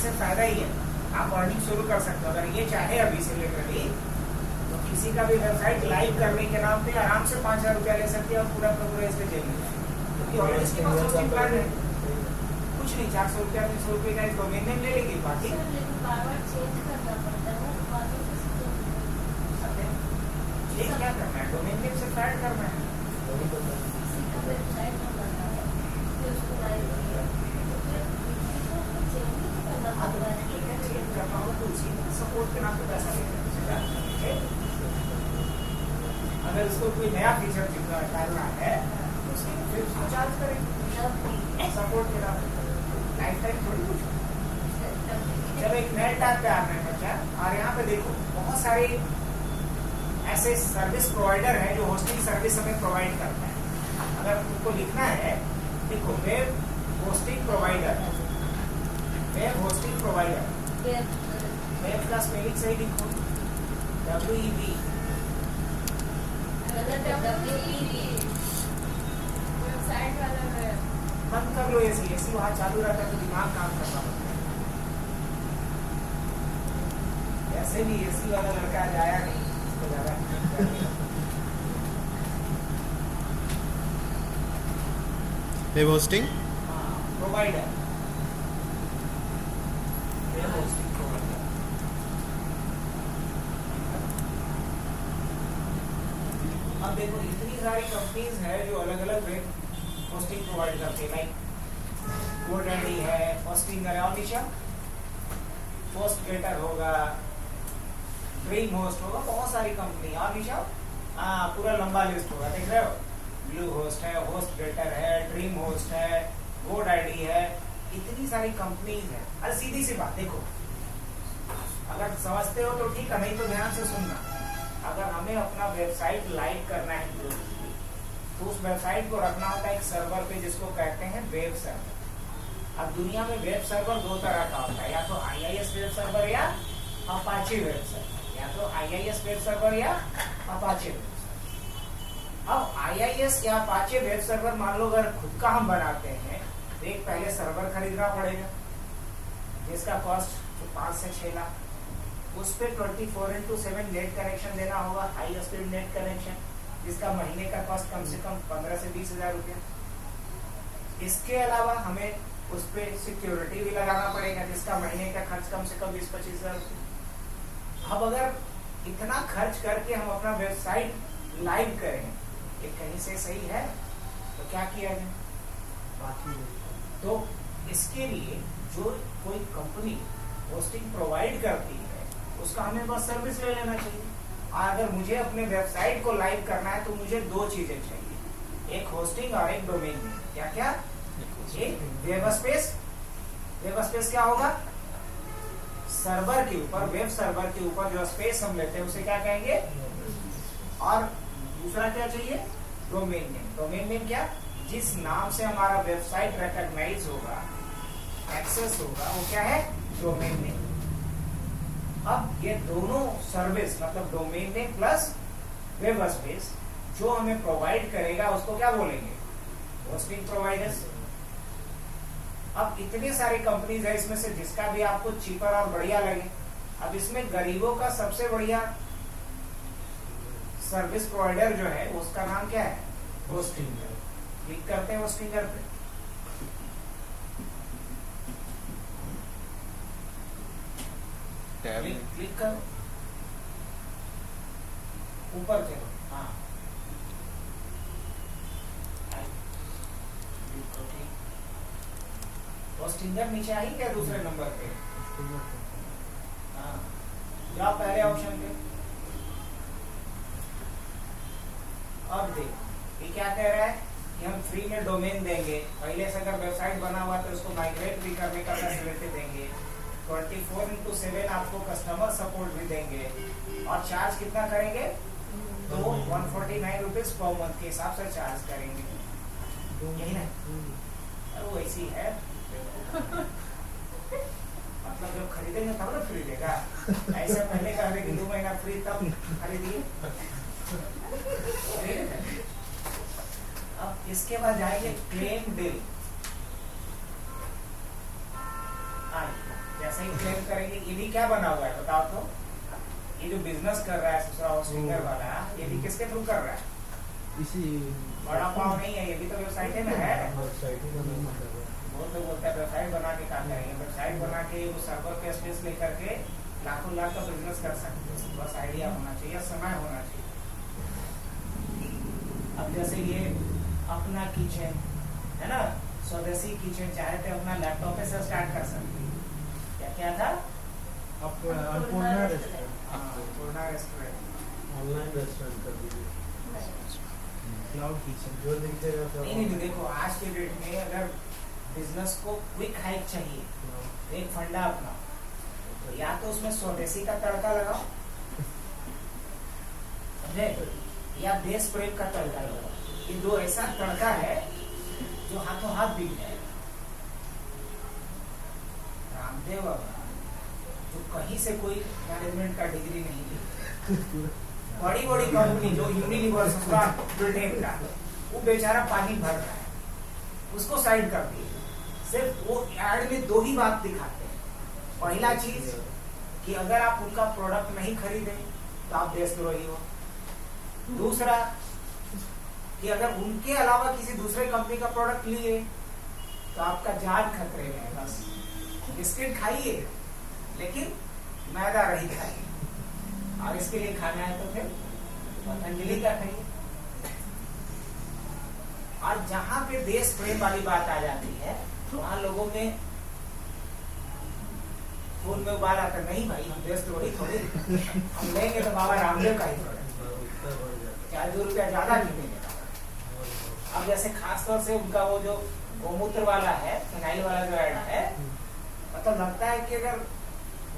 से फायदा ही है, आप अर्निंग शुरू कर सकते हो। अगर ये चाहे अभी से लिटरली तो किसी का भी वेबसाइट लाइव करने के नाम पे आराम से 5,000 रुपया ले सकती है और पूरा पूरा इसमें जेल में जाए, क्योंकि ऑलरेडी इसके पास होस्टिंग प्लान है। कुछ नहीं, 400 रुपया 300 रुपये का एक डोमेन नेम ले लेगी, बाकी ये क्या करना है, डोमेन नेम से ऐड करना है। सपोर्ट के नाम पे पैसा लेते हैं। अगर उसको कोई नया फीचर डालना है तो फिर उसको चार्ज करेंगे सपोर्ट के नाम पे, लाइफ टाइम थोड़ी कुछ। चलो एक नए टैब पे आपने बच्चा, और यहाँ पे देखो बहुत सारे ऐसे सर्विस प्रोवाइडर है जो होस्टिंग सर्विस हमें प्रोवाइड करता है। अगर उनको लिखना है, देखो web hosting provider, web hosting provider, web का स्पेलिंग सही लिखो, WEB। बंद कर लो एसी वहाँ चालू रहता है तो दिमाग काम करना पड़ता है। ऐसे भी एसी वाला लड़का आज आया नहीं, इसको ज्यादा web hosting provider, web hosting provider. अब देखो इतनी सारी कंपनीज है जो अलग अलग वेब होस्टिंग प्रोवाइड करती है, लाइक GoDaddy है, होस्टिंगर है, और निशा होस्टगेटर होगा, ड्रीम होस्ट होगा, बहुत सारी कंपनी। और निशा पूरा लंबा लिस्ट होगा, देख रहे हो, ब्लू होस्ट है, होस्टगेटर है, ड्रीम होस्ट है, GoDaddy है, इतनी सारी कंपनीज है। अरे सीधी सी बात देखो, अगर समझते हो तो ठीक है, नहीं तो ध्यान से सुनना। अगर हमें अपना वेबसाइट लाइव करना है तो उस वेबसाइट को रखना होता है एक सर्वर पे जिसको कहते हैं वेब सर्वर। अब दुनिया में वेब सर्वर दो तरह का होता है, या तो IIS वेब सर्वर या अपाचे वेब सर्वर, या तो IIS वेब सर्वर या अपाचे वेब सर्वर। अब IIS या अपाचे वेब सर्वर मान लो अगर खुद का हम बनाते हैं तो एक पहले सर्वर खरीदना पड़ेगा जिसका कॉस्ट 5 से 6 लाख, उस पर 24/7 नेट कनेक्शन देना होगा, हाई स्पीड नेट कनेक्शन, जिसका महीने का कॉस्ट कम से कम 15 से 20 हजार रुपया। इसके अलावा हमें उस पर सिक्योरिटी भी लगाना पड़ेगा जिसका महीने का खर्च कम से कम 20-25 हजार रुपया। अब अगर इतना खर्च करके हम अपना वेबसाइट लाइव करें, ये कहीं से सही है तो क्या किया जाए? तो इसके लिए जो कोई कंपनी होस्टिंग प्रोवाइड करती है उसका हमें बस सर्विस ले लेना चाहिए। और अगर मुझे अपने वेबसाइट को लाइव करना है तो मुझे दो चीजें चाहिए, एक होस्टिंग और एक डोमेन नेम। क्या क्या? एक वेब स्पेस, वेब स्पेस क्या होगा? सर्वर के ऊपर, वेब सर्वर के ऊपर जो स्पेस हम लेते हैं उसे क्या कहेंगे? और दूसरा क्या चाहिए? Domain name. डोमेन नेम क्या? जिस नाम से हमारा वेबसाइट रिकॉग्नाइज होगा, एक्सेस होगा, वो क्या है? Domain name. अब ये दोनों सर्विस मतलब domain name plus web space जो हमें प्रोवाइड करेगा उसको क्या बोलेंगे? Hosting providers. अब इतने सारे कंपनीज है इसमें से जिसका भी आपको चीपर और बढ़िया लगे। अब इसमें गरीबों का सबसे बढ़िया सर्विस प्रोवाइडर जो है उसका नाम क्या है? होस्टिंगर। क्लिक करते हैं होस्टिंगर पे। क्लिक करो, ऊपर चलो, हाँ होस्टिंगर नीचे आई क्या दूसरे नंबर पे? हाँ, जाओ पहले ऑप्शन पे। अब देख ये क्या कह रहा है कि हम फ्री में डोमेन देंगे, पहले से अगर वेबसाइट बना हुआ तो उसको माइग्रेट भी करने का फैसिलिटी देंगे, 24/7 आपको कस्टमर सपोर्ट भी देंगे, और चार्ज कितना करेंगे? तो 149 रुपीज पर मंथ के हिसाब से चार्ज करेंगे। यही ना? वो ऐसी है मतलब जब खरीदेंगे तब ना फ्री देगा, ऐसा पहले कह रहे कि 2 महीना फ्री तब खरीदिए। अब इसके बाद जाएंगे क्लेम बिल। जैसा ऐसा ही क्लेम करेंगे। ये भी क्या बना हुआ है बताओ तो? ये जो बिजनेस कर रहा है दूसरा होस्टिंगर वाला, ये भी किसके थ्रू कर रहा है? इसी बड़ा पाव नहीं है, ये भी तो वेबसाइट में है। वेबसाइट ही बना है। बहुत लोग बोलते हैं वेबसाइट बना के काम करेंगे। वेबसाइट बना के वो सर्वर पे स्पेस लेकर के लाखों लाख का बिजनेस कर सकते हो। बस आइडिया होना चाहिए, समय होना चाहिए। अब जैसे ये अपना किचन है ना, स्वदेशी किचन, चाहे तो अपना लैपटॉप से स्टार्ट कर सकते हैं। क्या क्या था? अन्नपूर्णा रेस्टोरेंट, पूर्णा रेस्टोरेंट, ऑनलाइन रेस्टोरेंट कर दीजिए। क्लाउड किचन जो दिखेगा सब। नहीं, देखो आज के डेट में अगर बिजनेस को क्विक हाइक चाहिए तो एक फंडा अपनाओ, या तो उसमें स्वदेशी का तड़का लगाओ, समझे, या देश प्रेम का तड़का लगाओ। ये दो ऐसा तड़का है जो हाथों हाथ बिक जाएगा। रामदेव बाबा जो कहीं से कोई मैनेजमेंट का डिग्री नहीं ली, बड़ी बड़ी कंपनी जो यूनिलीवर ब्रिटेन का, वो बेचारा पानी भर रहा है, उसको साइड कर दिए। सिर्फ वो एड में दो ही बात दिखाते हैं। पहला चीज कि अगर आप उनका प्रोडक्ट नहीं खरीदे तो आप देशद्रोही हो। दूसरा कि अगर उनके अलावा किसी दूसरे कंपनी का प्रोडक्ट लिए तो आपका जान खतरे में है। बस बिस्किट खाइए लेकिन मैदा रहित खाइए, और इसके लिए खाना है तो फिर पतंजलि का खाइए। और जहां पे देश प्रेम वाली बात आ जाती है वहां लोगों में खून में उबाल आता, नहीं भाई हम देशद्रोही थोड़ी, हम लेंगे तो बाबा रामदेव का ही प्रोडक्ट, चाहे 2 रुपया ज्यादा नहीं देंगे। अब जैसे खासतौर से उनका वो जो गोमूत्र वाला है, फिनाइल वाला जो ऐड है, मतलब लगता है कि अगर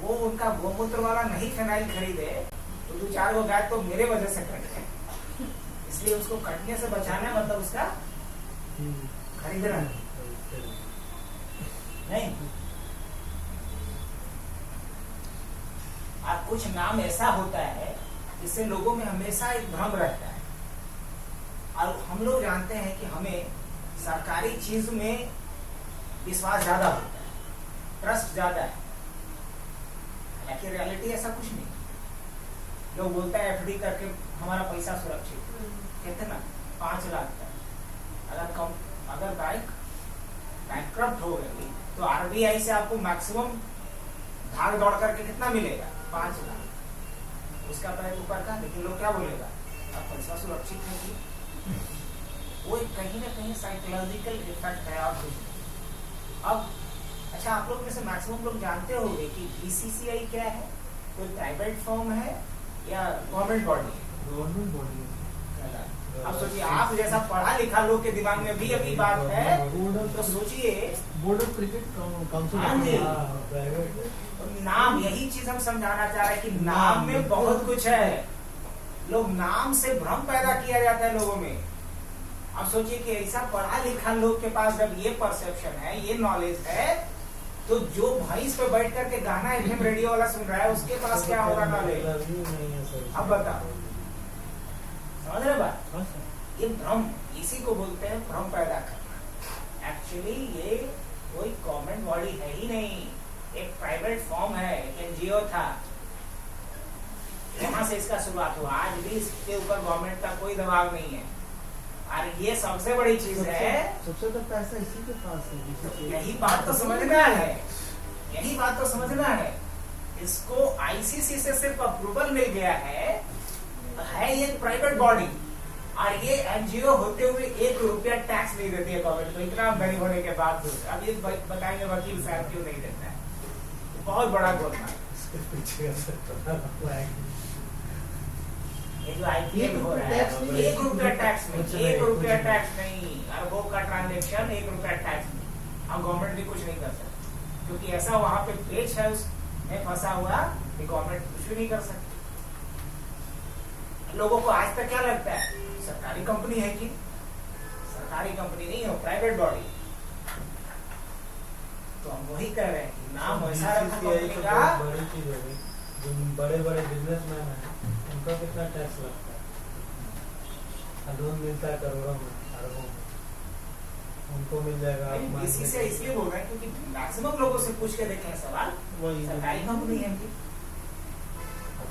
वो उनका गोमूत्र वाला नहीं फिनाइल खरीदे तो 2-4 गो गाय तो मेरे वजह से कट गए। इसलिए उसको कटने से बचाना मतलब उसका खरीदना नहीं। और कुछ नाम ऐसा होता है जिससे लोगों में हमेशा एक भ्रम रहता है, और हम लोग जानते हैं कि हमें सरकारी चीज में विश्वास ज्यादा होता है, ट्रस्ट ज्यादा है। हालांकि रियलिटी ऐसा कुछ नहीं। लोग बोलता है एफडी करके हमारा पैसा सुरक्षित, कितना 5 लाख का। अगर बैंक बैंकक्रप्ट हो गई तो आरबीआई से आपको मैक्सिमम भाग दौड़ करके कितना मिलेगा? 5 लाख, उसका पैर ऊपर का। लेकिन लोग क्या बोलेगा? अब पैसा सुरक्षित है कि वो कहीं ना कहीं साइकोलॉजिकल इफेक्ट है और कुछ नहीं। अब अच्छा, आप लोग में से मैक्सिमम लोग जानते होंगे कि बीसीसीआई क्या है? कोई प्राइवेट फर्म है या गवर्नमेंट बॉडी है? Government body. अब सोचिए, आप जैसा पढ़ा लिखा लोग के दिमाग में भी अभी बात है तो सोचिए, बोर्ड ऑफ क्रिकेट काउंसिल। हाँ जी, नाम, यही चीज हम समझाना चाह रहे हैं कि नाम में बहुत कुछ है। लोग नाम से भ्रम पैदा किया जाता है लोगों में। अब सोचिए कि ऐसा पढ़ा लिखा लोग के पास जब ये परसेप्शन है, ये नॉलेज है, तो जो भैंस पे बैठ करके गाना एफएम रेडियो वाला सुन रहा है उसके पास क्या होगा नॉलेज? अब बताओ, समझ रहे बात? ये भ्रम, इसी को बोलते हैं भ्रम पैदा करना। एक्चुअली ये कोई गवर्नमेंट बॉडी है ही नहीं, एक प्राइवेट फॉर्म है, एक एनजीओ था, वहां से इसका शुरुआत हुआ। आज भी इसके ऊपर गवर्नमेंट का कोई दबाव नहीं है। और ये सबसे बड़ी चीज है, सबसे तो पैसा इसी के पास है। यही बात तो समझना है, यही बात तो समझना है। इसको आईसीसी से सिर्फ अप्रूवल मिल गया है ये प्राइवेट बॉडी, और ये एनजीओ होते हुए 1 रुपया टैक्स नहीं देती है गवर्नमेंट को, इतना गरीब होने के बावजूद। अब ये बताएंगे वकील साहब क्यों नहीं देता है, बहुत बड़ा गोलमाल। ये जो आईपीएल हो रहा है, 1 रुपया टैक्स नहीं, 1 रुपया टैक्स नहीं, अरबों का ट्रांजेक्शन, 1 रुपया टैक्स नहीं। हम गवर्नमेंट भी कुछ नहीं कर सकते, क्योंकि ऐसा वहां पे पेच है उसमें फंसा हुआ कि गवर्नमेंट कुछ भी नहीं कर सकती। लोगों को आज तक क्या लगता है सरकारी कंपनी है कि सरकारी कंपनी नहीं है, प्राइवेट बॉडी। तो हम वही कह रहे हैं कि नाम वैसा रखा कंपनी का। बड़ी चीज हो गई, जो बड़े बड़े बिजनेसमैन हैं उनका कितना टैक्स लगता है, लोन मिलता है करोड़ों में, अरबों में। उनको मिल जाएगा। आप इसी से इसलिए बोल रहे हैं क्योंकि मैक्सिमम लोगों से पूछ के देखे हैं सवाल, वही सरकारी कंपनी है इनकी,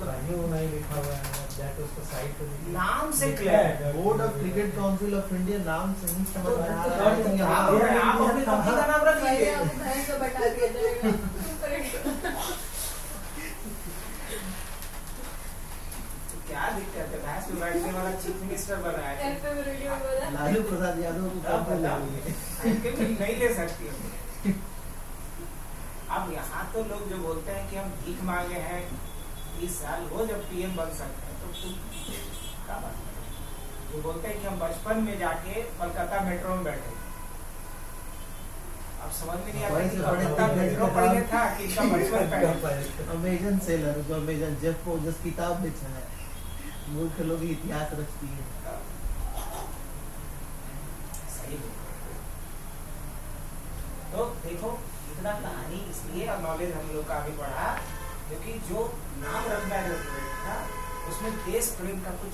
नहीं लिखा हुआ है दैट उसका साइट पे नाम से क्लियर है। Board of cricket council of India नाम से ही समझ में आ रहा है कि आप अपनी कंपनी का नाम रख लीजिए। भैंस को बता दिया जाएगा। क्या दिक्कत है, भैंस पे बैठने वाला चीफ मिनिस्टर बनाया है, एफएम रेडियो में बोला लालू प्रसाद यादव को अब कब बताओ, बोलेंगे? क्यों नहीं ले सकती हो। अब यहाँ तो लोग जो बोलते हैं कि हम भीख मांगे हैं 20 साल, वो जब पीएम बन सकते हैं तो क्या बात है। जो बोलते हैं कि हम बचपन में जाके कोलकाता मेट्रो में बैठे, अब समझ में नहीं आता कि कोलकाता मेट्रो पढ़ने था कि इसका बचपन पहले। अमेजन सेलर जो अमेजन जेफ बेजोस किताब बेचा है, मूर्ख लोग ही इतिहास रचती है। सही है। तो देखो इतना कहानी इसलिए और नॉलेज हम लोग का भी बढ़ा क्योंकि जो नाम रखना है रेस्टोरेंट का उसमें देश प्रेम का कुछ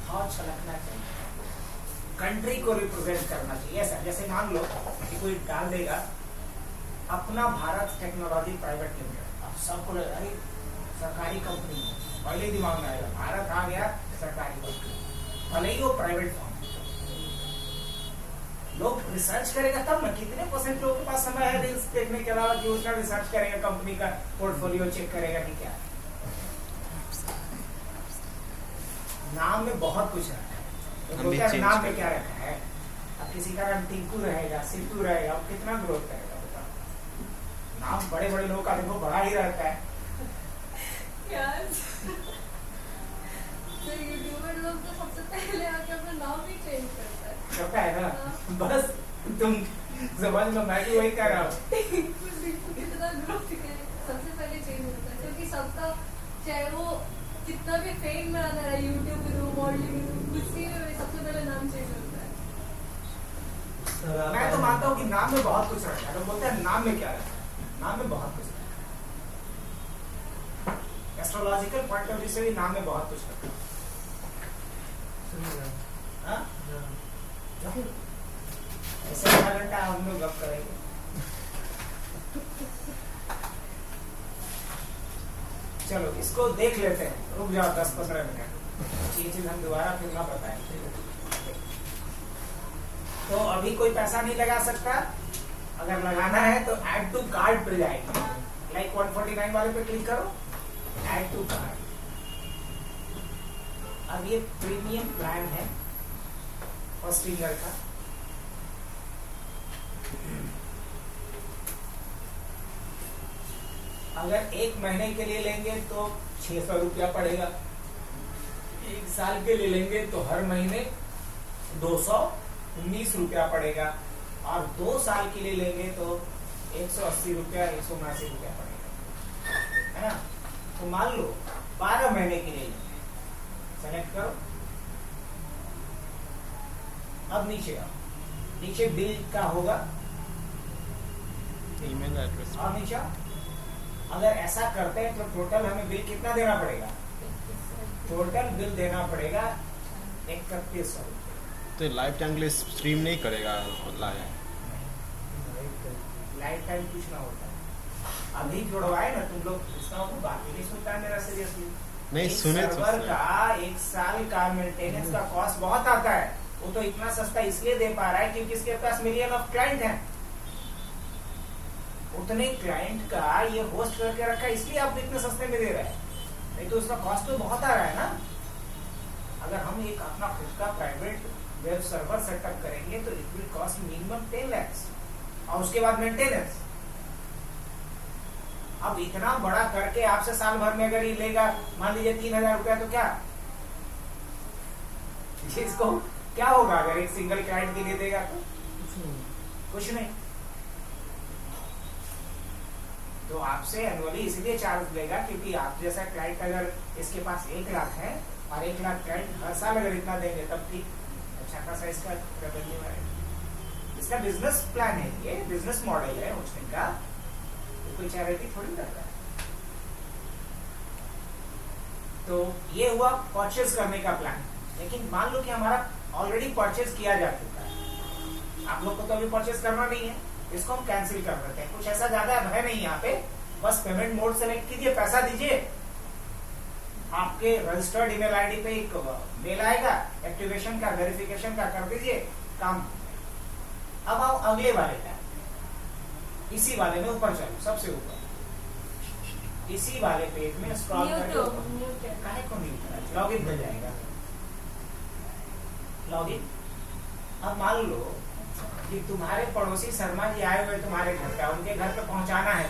भाव छलकना चाहिए, कंट्री को रिप्रेजेंट करना चाहिए। ऐसा जैसे मान लो कि कोई डाल देगा अपना भारत टेक्नोलॉजी प्राइवेट लिमिटेड, अब सबको अरे सरकारी कंपनी है, पहले दिमाग में आएगा भारत आ गया सरकारी कंपनी, भले ही वो प्राइवेट फॉर्म। लोग रिसर्च करेगा तब ना, कितने परसेंट लोगों के पास समय है रील्स देखने के अलावा कि उसका रिसर्च करेगा, कंपनी का पोर्टफोलियो चेक करेगा कि क्या है। नाम में बहुत कुछ रखा है, तो क्या नाम में क्या रखा है। अब किसी का नाम टिंकू रहेगा, सिद्धू रहेगा, अब कितना ग्रोथ करेगा बताओ। नाम बड़े बड़े लोगों का देखो बड़ा ही रहता है। यार तो यूट्यूबर लोग तो सबसे पहले आके अपना नाम ही चेंज करता है। करता है ना, बस तुम समझ लो, मैं भी वही कर रहा हूँ। कितना ग्रोथ है सबसे पहले चेंज होता है क्योंकि सबका चाहे वो कितना भी फेम में आता है, यूट्यूब के थ्रू, मॉडलिंग के थ्रू, किसी में सबसे पहले नाम चेंज होता है। मैं तो मानता हूँ कि नाम में बहुत कुछ रखा है। लोग बोलते हैं नाम में क्या रखा है, नाम में बहुत कुछ रखा है। एस्ट्रोलॉजिकल पॉइंट ऑफ व्यू से भी नाम में बहुत कुछ रखा है। हाँ? ऐसे आधा घंटा हम लोग गप करेंगे। चलो इसको देख लेते हैं, रुक जाओ 10-15 मिनट, ये चीज हम दोबारा फिर ना बताएंगे। तो अभी कोई पैसा नहीं लगा सकता, अगर लगाना है तो ऐड टू कार्ड पे जाएगी, लाइक 149 वाले पे क्लिक करो, ऐड टू कार्ड। अब ये प्रीमियम प्लान है फर्स्ट ईयर का। अगर 1 महीने के लिए लेंगे तो 600 रुपया पड़ेगा, 1 साल के लिए लेंगे तो हर महीने 219 रुपया पड़ेगा, और 2 साल के लिए लेंगे तो 180 रुपया 179 रुपया पड़ेगा, है ना। तो मान लो 12 महीने के लिए लेंगे, सेलेक्ट करो। अब नीचे आओ, नीचे बिल का होगा, ईमेल एड्रेस। और नीचे आओ। अगर ऐसा करते हैं तो टोटल हमें बिल कितना देना पड़ेगा, टोटल बिल देना पड़ेगा 3100 रुपये। तो लाइफ टाइम के लिए स्ट्रीम नहीं करेगा लाइफ टाइम कुछ ना होता है। अभी जुड़वाए ना तुम लोग, इसका मतलब बाकी नहीं सुनता है मेरा सीरियसली। नहीं सुने तो सर्वर का 1 साल का मेंटेनेंस का कॉस्ट बहुत आता है। वो तो इतना सस्ता इसलिए दे पा रहा है क्योंकि इसके पास मिलियन ऑफ क्लाइंट हैं। उतने क्लाइंट का ये होस्ट करके रखा है, इसलिए आप इतने सस्ते में दे रहे हैं, नहीं तो उसका कॉस्ट तो बहुत आ रहा है ना। अगर हम एक अपना खुद का प्राइवेट वेब सर्वर सेटअप करेंगे तो it will cost minimum 10 lakhs, और उसके बाद मेंटेनेंस। अब इतना बड़ा करके आपसे साल भर में अगर ये लेगा मान लीजिए 3000 रुपया, तो क्या इसको क्या होगा अगर एक सिंगल क्लाइंट के लिए देगा तो कुछ नहीं। तो आपसे एनुअली इसलिए चार्ज लेगा क्योंकि आप जैसा क्लाइंट अगर इसके पास 1 लाख है और 1 लाख क्लाइंट हर साल अगर इतना देंगे तब ठीक अच्छा खासा इसका रेवेन्यू है। इसका बिजनेस प्लान है, ये बिजनेस मॉडल है होस्टिंग का, तो कोई चैरिटी थोड़ी करता है। तो ये हुआ परचेज करने का प्लान। लेकिन मान लो कि हमारा ऑलरेडी परचेज किया जा चुका है, आप लोग को तो अभी परचेस करना नहीं है, इसको हम कैंसिल कर देते हैं। कुछ ऐसा ज्यादा है नहीं यहाँ पे, बस पेमेंट मोड सेलेक्ट कीजिए, पैसा दीजिए, आपके रजिस्टर्ड ईमेल आईडी पे एक मेल आएगा एक्टिवेशन का, वेरिफिकेशन का, कर दीजिए काम। अब आओ अगले वाले का, इसी वाले में ऊपर चलो, सबसे ऊपर इसी वाले पेज में स्क्रॉल करके काहे को नहीं करा, लॉगिन मिल जाएगा, लॉगिन। अब मान लो कि तुम्हारे पड़ोसी शर्मा जी आए हुए तुम्हारे घर पे, उनके घर पे पहुंचाना है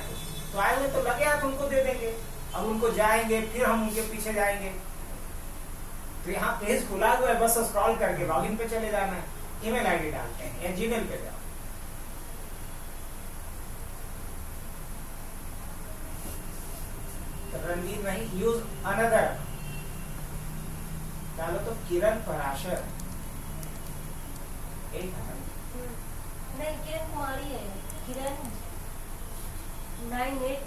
तो आए हुए तो लगे हाथ उनको दे देंगे। अब उनको जाएंगे, फिर हम उनके पीछे जाएंगे, तो यहाँ पेज खुला हुआ है, बस स्क्रॉल करके लॉगिन पे चले जाना है, ईमेल आईडी डालते हैं या जीमेल पे जाओ। रणवीर नहीं, यूज अनदर डालो तो किरण पराशर, एक नहीं किरण कुमारी है, किरण 98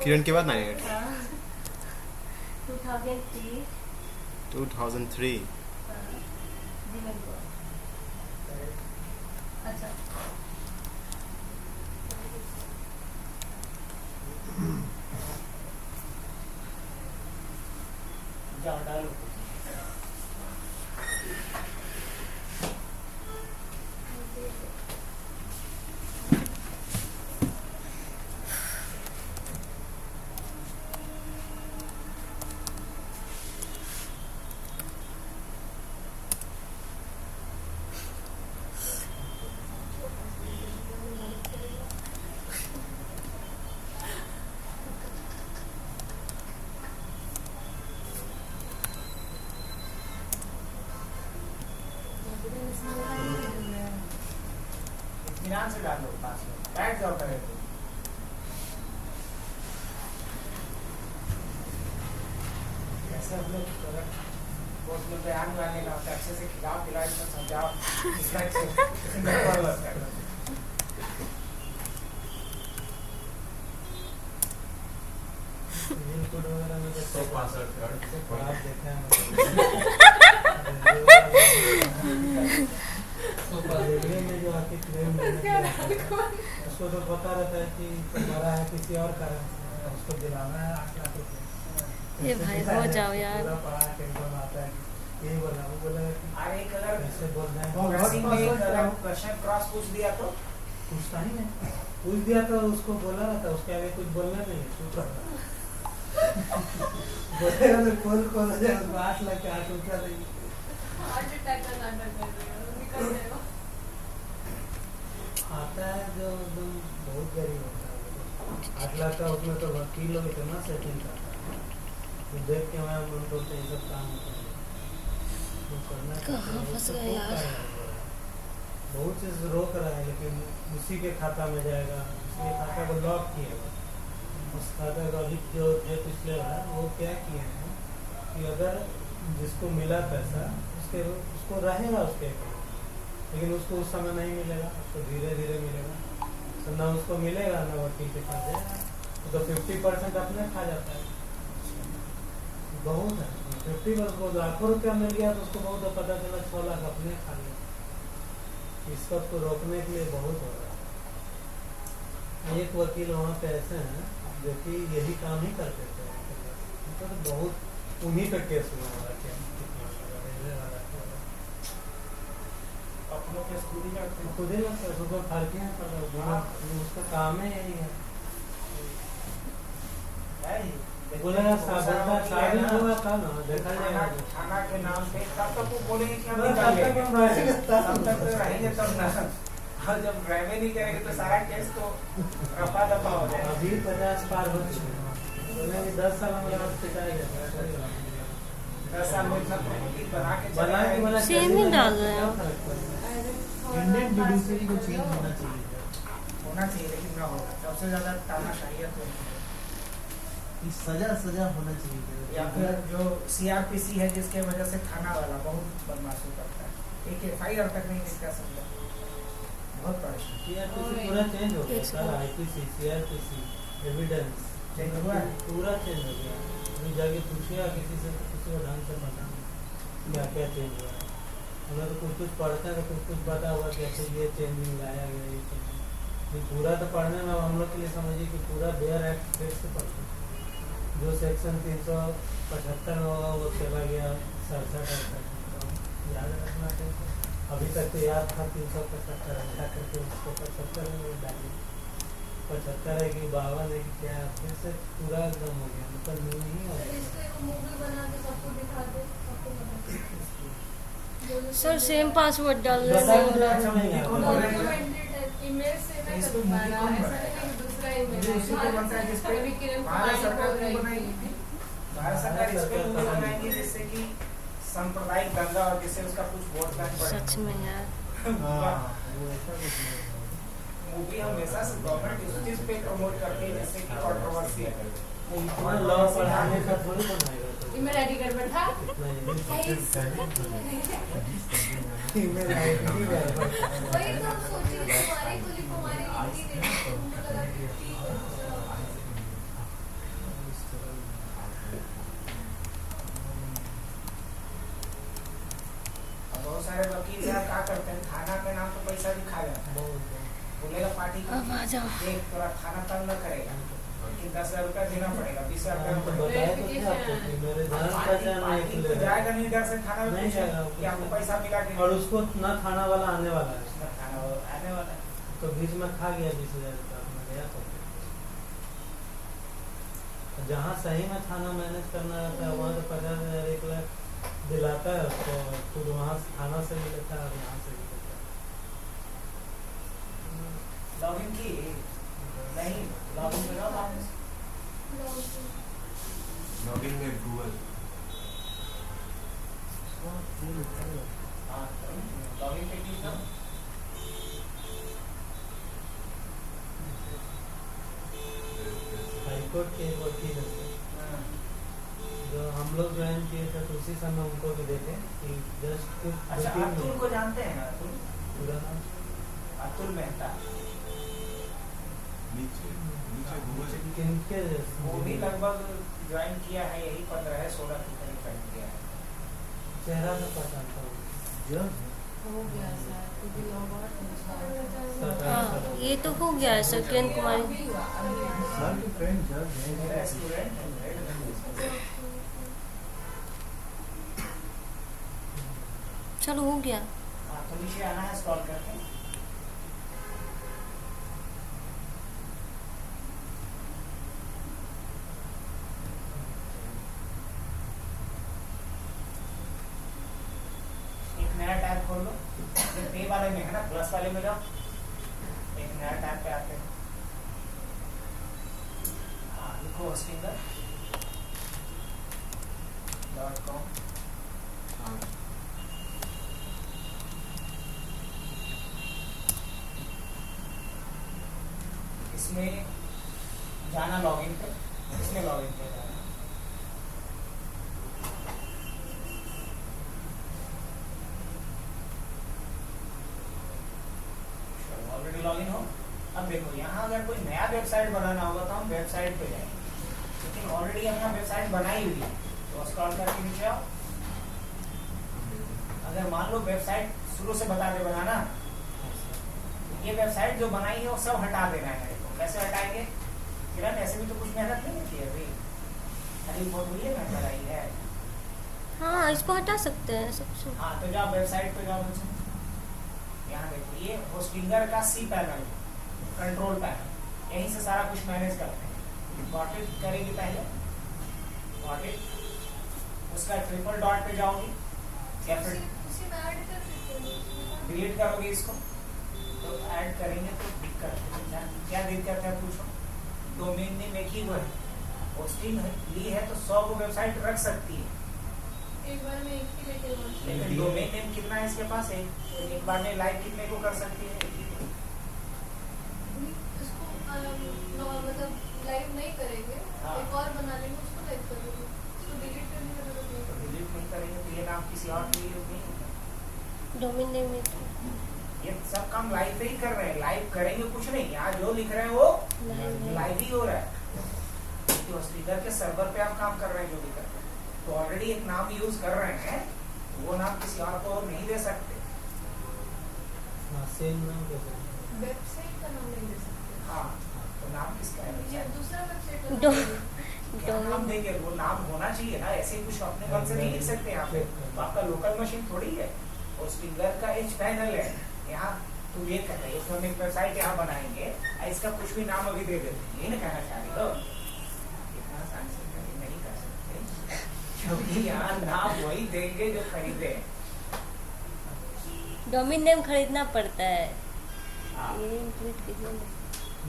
किरण के बाद 98 2003 2003 जीवन को। अच्छा जाओ डालो। इत्मीनान से डालो, पास में बैठ जाओ पहले तो। कैसे हम लोग बहुत लोग बयान वाले ना होता है, अच्छे से खिलाओ पिलाओ, इसको समझाओ, इसका गड़बड़ लगता है। इनपुट वगैरह में जैसे 165 खराब देखा है तो रेलवे में जो आके क्लेम उसको तो पता रहता है कि मरा है किसी और कारण से, उसको दिलाना है 8 लाख रुपए। ये भाई हो जाओ यार। पूरा पढ़ा के एकदम आता है कि यही बोला, वो बोला कि अरे एक अगर ऐसे बोल रहे प्रोग्रेसिंग में एक अगर हैं, क्वेश्चन क्रॉस पूछ दिया तो पूछता ही नहीं, पूछ दिया तो उसको बोला रहता, उसके आगे कुछ बोलना नहीं, चुप रहता बोलेगा तो खोल हो जाए, उसको 8 लाख के 8 रुपया देंगे। हार्ट अटैक का नाटक कर रहे हो, निकल जाएगा। आता है जो एकदम बहुत गरीब होता है, 8 लाख का, उसमें तो वकील लोग इतना सेटिंग करता है, तो देख के मैं मन करते ये सब काम होता है, तो करना कहाँ फंस गए यार। बहुत चीज रोक रहा है, लेकिन उसी के खाता में जाएगा, उसके खाता को लॉक किएगा, उस खाता का अभी जो थे पिछले बार वो क्या किए हैं कि अगर जिसको मिला पैसा उसको रहेगा उसके अकाउंट, लेकिन उसको उस समय नहीं मिलेगा, उसको धीरे धीरे मिलेगा, तो ना उसको मिलेगा ना वकील के पास जाएगा, तो 50% अपने खा जाता है। बहुत है 50%, को लाखों रुपया मिल गया तो उसको बहुत पता चला 6 लाख अपने खा लिया। इस सब को रोकने के लिए बहुत हो रहा है। एक वकील वहाँ पे ऐसे हैं जो कि यही काम ही करते थे, तो बहुत उन्हीं पे केस हुआ है कि कितना रेलवे वाला अपनों के स्कूल में खुद ही लगता है, सुबह फालकियाँ कर रहा है, उसका काम ही यही है। बोला शादी हुआ था ना, देखा जाएगा थाना के नाम पे, तब तक वो बोलेंगे कि हम तब तक हम रहेंगे, तब तक तो रहेंगे तब ना, और जब ड्राइवे नहीं करेंगे तो सारा केस तो रफा दफा हो जाएगा। अभी 50 पार हो चुके हैं, बोलेंगे 10 साल में पिटाएगा, 10 साल में इतना प्रॉपर्टी बना के बना के बोला सेम ही डाल रहे हो। इंडियन जुडिशरी को चेंज होना चाहिए, होना चाहिए लेकिन ना होगा। सबसे ज्यादा तानाशाही तो सजा होना चाहिए, या फिर जो CRPC है जिसके वजह से थाना वाला बहुत बदमाशी करता है, एक FIR तक नहीं लिखता समझा, बहुत परेशान। CRPC पूरा चेंज हो गया sir, IPC CRPC evidence change हुआ है। पूरा चेंज हो गया। अभी जाके पूछिएगा किसी से तो किसी को ढंग से पता नहीं क्या क्या चेंज हुआ है। हम लोग तो कुछ पढ़ते हैं तो कुछ पता हुआ कि अच्छा ये चेंजिंग लाया गया, ये चेंजिंग पूरा तो पढ़ने में हम लोग के लिए समझिए कि पूरा बेयर एक्ट फिर से पढ़ते हैं। जो सेक्शन 375 में होगा वो चला गया 67-68 तो याद रखना चाहिए। अभी तक तो याद था 375 हटा करके उसको 75 में डाली, 75 है कि 52 है कि क्या, फिर से पूरा एकदम हो गया, मतलब नहीं हो गया। इसको एक मूवी बना के सबको दिखा दे, सबको बता सर सेम पासवर्ड डालने बता में दो, अच्छा नहीं आता। डॉक्यूमेंटेड टाइप इमेज से मैं इसको कर पा मूवी रहा कौन ऐसा बनाया? नहीं कि दूसरा इमेज मुझे उसी को बनता है जिसपे अभी किरण भारत कुमारी सरकार बोल ने रही बनाई थी। थी। भारत सरकार इस पे मूवी बनाएंगी जिससे कि सांप्रदायिक दंगा और जिससे उसका कुछ वोट बैंक सच में यार। हाँ, वो ऐसा कुछ नहीं है। मूवी हमेशा से गवर्नमेंट इस चीज पे प्रमोट करती है जिससे कि कंट्रोवर्सी है। इतना लॉ पढ़ाने का थोड़ी बनाएगा तो ईमेल आईडी गड़बड़ था ईमेल आईडी गड़बड़। वही तो सोची कुमारी को लिखो हमारी लिखी नहीं उनको लगा कि ठीक है बहुत सारे वकील यार क्या करते हैं, थाना के नाम पे पैसा भी खा जाते हैं। बोलेगा पार्टी को अब आ जाओ। देख थोड़ा थाना तंग न करेगा कि 10,000 रुपया देना पड़ेगा, 20,000 हम तो रुपया बताया तो थे आपको कि मेरे जान पहचान में पार्टी एक तो जाएगा नहीं डर से थाना में नहीं पूछे जाएगा, कि आपको पैसा मिला कि और उसको ना थाना वाला आने वाला है, उसका थाना वो आने वाला है। तो बीच में खा गया 20,000 रुपया अपना गया तो। जहाँ सही में थाना मैनेज करना रहता है वहाँ तो 50,000 1 लाख दिलाता है उसको, खुद वहाँ थाना से भी लेता है और यहाँ से भी लेता है। लॉगिन की नहीं, लॉगिन में लॉगिन लॉगिन में गूगल हाँ लॉगिन पे क्लिक करो। हाईकोर्ट के एक वकील है हाँ, जो हम लोग ज्वाइन किए थे तो उसी समय उनको भी देखे कि जस्ट अच्छा अतुल को जानते हैं ना? अतुल पूरा नाम अतुल मेहता नीचे नीचे गूगल किनके वो भी लगभग ज्वाइन किया है यही 15-16 के करीब ज्वाइन किया है। चेहरा से पहचानता हूँ हो गया सर क्योंकि लॉग आउट हाँ ये तो हो गया है सर किरण कुमारी। अभी हुआ अभी हुआ। मेरा स्टूडेंट है। चलो हो गया। हाँ तो नीचे आना है स्क्रॉल करके। एक नया टैब खोल लो, ये पे वाले में है ना, प्लस वाले में जाओ, एक नया टैब पे आते हैं। हाँ लिखो hostinger.com। इसमें जाना लॉगिन पे, इसमें लॉगिन पे जाना। ऑलरेडी लॉगिन हो। अब देखो यहाँ अगर कोई नया वेबसाइट बनाना होगा तो हम वेबसाइट पे जाएंगे, लेकिन ऑलरेडी हमने वेबसाइट बनाई हुई है तो स्क्रॉल करके नीचे आओ। अगर मान लो वेबसाइट शुरू से बता दे बनाना, ये वेबसाइट जो बनाई है वो सब हटा देना है। तो कैसे हटाएंगे किरण? ऐसे भी तो कुछ मेहनत नहीं की है भाई, खाली फोटो ये ना बनाई है। हाँ इसको हटा सकते हैं सबसे। हाँ तो जाओ वेबसाइट पे जाओ बच्चे, यहाँ देखो ये होस्टिंगर का सी पैनल, कंट्रोल पैनल, यहीं से सारा कुछ मैनेज करते हैं। गॉट इट करेंगे पहले, गॉट इट, उसका ट्रिपल डॉट पे जाओगी या फिर उसी में ऐड कर सकते हैं। डिलीट करोगे इसको तो ऐड करेंगे तो दिक्कत है। क्या दिक्कत है पूछो? डोमेन नेम एक ही वो है, होस्टिंग ली है तो 100 को वेबसाइट रख सकती है, एक बार में एक ही लेके launch किया। लेकिन डोमेन नेम कितना है इसके पास? एक बार में लाइव कितने को कर सकती है? इसको मतलब लाइव नहीं करेंगे, हाँ। एक और बना लेंगे उसको लाइव कर देंगे, उसको डिलीट करने का जरूरत नहीं तो है। डिलीट नहीं करेंगे तो ये नाम किसी और के लिए नहीं होगा। डोमेन नेम में ये सब काम लाइव पे ही कर रहे हैं, लाइव करेंगे कुछ नहीं, यहाँ जो लिख रहे हैं वो लाइव ही हो रहा है। तो होस्टिंगर के सर्वर पे आप काम कर रहे हैं जो भी कर रहे हैं, तो ऑलरेडी एक नाम यूज कर रहे हैं वो नाम किसी और को नहीं दे सकते। हाँ सेम नाम कैसे? वेबसाइट का नाम नहीं दे सकते। हाँ, तो नाम किसका है? ये दूसरा वेबसाइट डो- क्या नाम देंगे? वो नाम होना चाहिए ना, ऐसे कुछ अपने मन से नहीं लिख सकते यहाँ पे। तो आपका लोकल मशीन थोड़ी है, होस्टिंगर का एज पैनल है। यहाँ तुम ये कर रहे हो, तो हम एक वेबसाइट यहाँ बनाएंगे, इसका कुछ भी नाम अभी दे देते हैं, ये ना कहना चाह रहे हो? इतना आसान से नहीं कर सकते, क्योंकि यहाँ नाम वही देंगे जो खरीदे। डोमेन नेम खरीदना पड़ता है। हाँ, ये इंक्लूड कीजिए ना।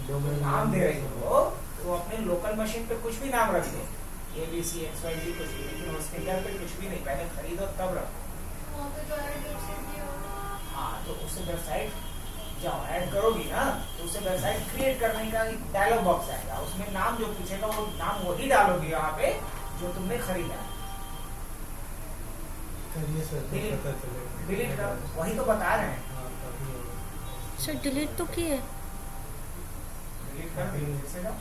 डोमेन नाम दे रही हो तो अपने लोकल मशीन पे कुछ भी नाम रख दो, ABCXYZ कुछ भी, लेकिन होस्टिंगर पे कुछ भी नहीं, पहले खरीदो तब रखो। वहाँ पे जो ऐड वेबसाइट दिया होगा। हाँ, तो उससे वेबसाइट जाओ ऐड करोगी ना, तो उससे वेबसाइट क्रिएट करने का एक डायलॉग बॉक्स आएगा, उसमें नाम जो पूछेगा वो नाम वही डालोगी यहाँ पे जो तुमने खरीदा है। करिए सर तो डिलीट पता चलेगा। डिलीट कर, वही तो बता रहे हैं। हाँ तभी होगा। सर डिलीट तो किए। डिलीट कर दिए, फिर से जाओ।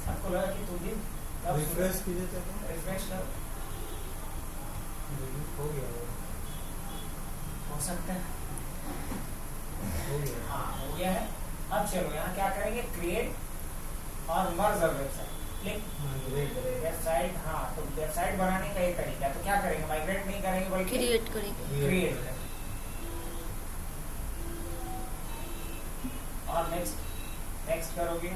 आपको लगा कि तुम भी रिफ्रेश कीजिए तो रिफ्रेश करो, डिलीट हो गया वो। हो सकता है। हो गया। हाँ, हो गया है। अब चलो यहाँ क्या करेंगे, क्रिएट और merge a website. Click migrate website. हाँ, तो वेबसाइट बनाने का ये तरीका है। तो क्या करेंगे, माइग्रेट नहीं करेंगे बल्कि क्रिएट करेंगे। क्रिएट करेंगे। और नेक्स्ट करोगे।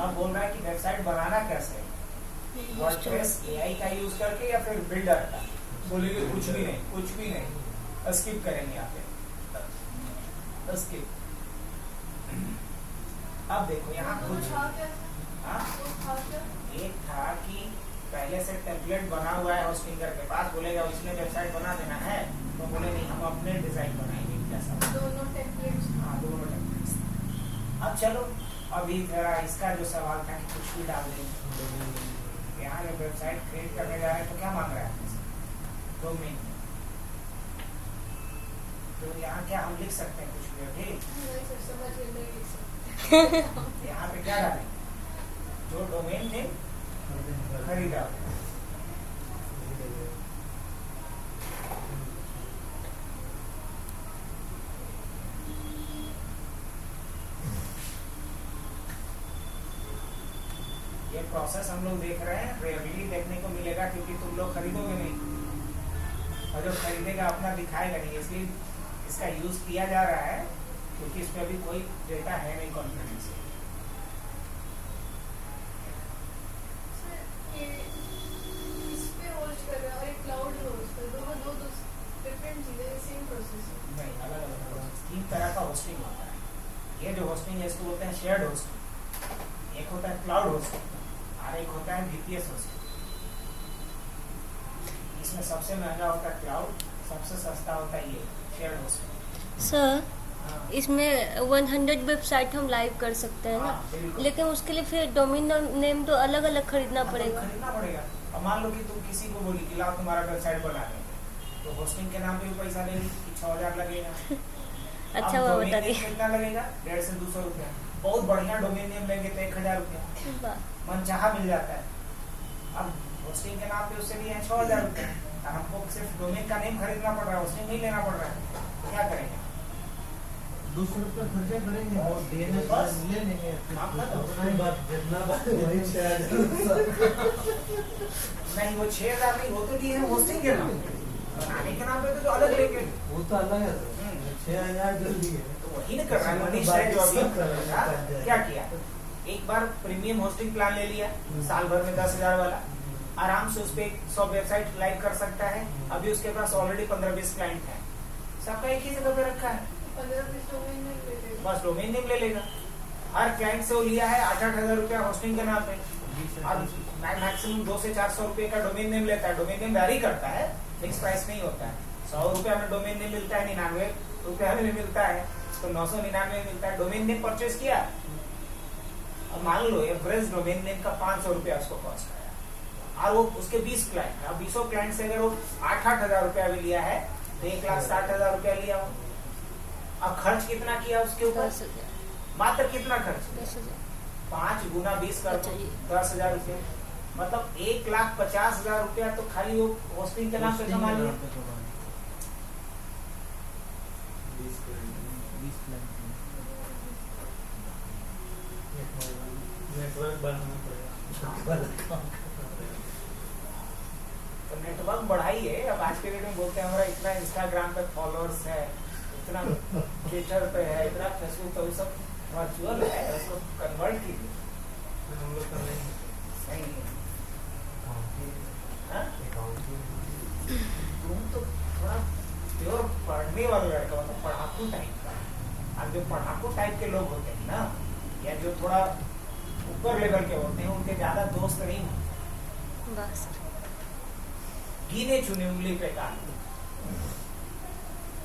अब बोल रहा है कि वेबसाइट बनाना कैसे है, वर्डप्रेस AI का यूज करके या फिर बिल्डर का। बोलेंगे कुछ भी नहीं, स्किप करेंगे यहाँ पे, स्किप। अब देखो यहाँ वो कुछ था क्या था? हाँ, वो था क्या? एक था कि पहले से टेम्पलेट बना हुआ है होस्टिंगर के पास, बोलेगा इसमें वेबसाइट बना देना है, तो बोले नहीं हम अपने डिजाइन बनाएंगे कैसा। दोनों टेम्पलेट्स। हाँ, दोनों टेम्पलेट्स। अब चलो, अभी जरा इसका जो सवाल था कि कुछ भी डाल देंगे। यहाँ जब वेबसाइट क्रिएट करने जा रहे हैं तो क्या मांग रहा है, डोमेन। तो यहाँ क्या हम लिख सकते हैं कुछ भी, ठीक। नहीं सर, समझ में नहीं लिख सकते। यहाँ पे क्या डालेंगे, जो डोमेन ने खरीदा हो। ये प्रोसेस हम लोग देख रहे हैं, रेयरली देखने को मिलेगा क्योंकि तुम लोग खरीदोगे नहीं, और जो खरीदेगा अपना दिखाएगा नहीं, इसलिए इसका यूज किया जा रहा है क्योंकि इस पे अभी कोई डेटा है नहीं कॉन्फिडेंस। सर, ये इस पे होस्ट कर रहा है और एक क्लाउड में होस्ट कर रहा है, दोनों दो डिफरेंट चीजें, सेम प्रोसेस है। नहीं, अलग अलग प्रोसेस, 3 तरह का होस्टिंग होता है। ये जो होस्टिंग है इसको बोलते हैं शेयर्ड होस्टिंग, एक होता है क्लाउड होस्टिंग और एक होता है VPS होस्टिंग। इसमें सबसे महंगा होता है क्लाउड, सबसे सस्ता होता है ये शेयर्ड होस्टिंग। सर हाँ, इसमें 100 वेबसाइट हम लाइव कर सकते हैं ना, हाँ, बिल्कुल। लेकिन उसके लिए फिर डोमेन नेम तो अलग अलग खरीदना हाँ, तो पड़ेगा। खरीदना पड़ेगा। अब मान लो कि तुम किसी को बोली कि लाओ तुम्हारा वेबसाइट बना दें, तो होस्टिंग के नाम पे भी पैसा लेगी कि 6000 लगेगा। अच्छा अब हुआ डोमेन बता नेम दी। कितना लगेगा, 150 से 200 रुपया। बहुत बढ़िया डोमेन नेम लेंगे तो 1000 रुपया वाह। मनचाहा मिल जाता है। अब होस्टिंग के नाम पे उससे लिए है 6000 रुपया, और हमको सिर्फ डोमेन का नेम खरीदना पड़ रहा है, होस्टिंग नहीं लेना पड़ रहा है, तो क्या करेंगे। 200 रुपया खर्चा करेंगे और DNS बस। ले लेंगे। हाँ, खत्म। उतना ही बात, जितना बात वही 6000। नहीं, वो 6000 नहीं, वो तो लिए है होस्टिंग के नाम पे, बनाने के नाम पे तो अलग लेंगे। वो तो अलग है सर, 6000 जो लिए तो वही नहीं कर रहा है मनीष है जो अभी क्या किया, एक बार प्रीमियम होस्टिंग प्लान ले लिया, साल भर में 10,000 वाला, आराम से उस पे 100 वेबसाइट लाइव कर सकता है। अभी उसके पास ऑलरेडी 15-20 क्लाइंट है, सबका एक ही जगह पे रखा है, 15-20 डोमेन नेम ले लेगा। बस डोमेन नेम ले लेगा। हर क्लाइंट से वो लिया है 8-8 हजार रुपया होस्टिंग के नाम पे, और मैक्सिमम 200 से 400 रुपए का डोमेन नेम लेता है। डोमेन नेम वैरी करता है, फिक्स प्राइस नहीं होता है। 100 रुपया में डोमेन नेम मिलता है, 99 रुपया में मिलता है, तो 999 में मिलता है। डोमेन नेम परचेज किया, अब मान लो एवरेज डोमेन नेम का 500 रुपया उसको कॉस्ट आया, और वो उसके 20 क्लाइंट है। अब 20 क्लाइंट से अगर वो 8-8 हजार रुपया भी लिया है तो 1,60,000 रुपया लिया हो। अब खर्च कितना किया उसके ऊपर, 10,000। मात्र कितना खर्च किया, 10,000। 5 गुना 20 कर अच्छा जी। 10,000 रुपये। मतलब 1,50,000 रुपया तो खाली वो होस्टिंग के नाम पे कमा लिया। नेटवर्क बढ़ाना पड़ेगा। तो नेटवर्क बढ़ाइए। अब आज के डेट में बोलते हैं हमारा इतना इंस्टाग्राम पे फॉलोअर्स है, इतना ट्विटर पे है, इतना फेसबुक, तो ये सब वर्चुअल है, उसको कन्वर्ट कीजिए। हम लोग कर लेंगे। नहीं है। हाँ? तुम तो थोड़ा प्योर पढ़ने वाला लड़का, मतलब पढ़ाकू टाइप का। अब जो पढ़ाकू टाइप के लोग होते हैं ना, या जो थोड़ा ऊपर लेवल के होते हैं, उनके ज्यादा दोस्त नहीं होते। बस गिने चुने उंगली पे कान।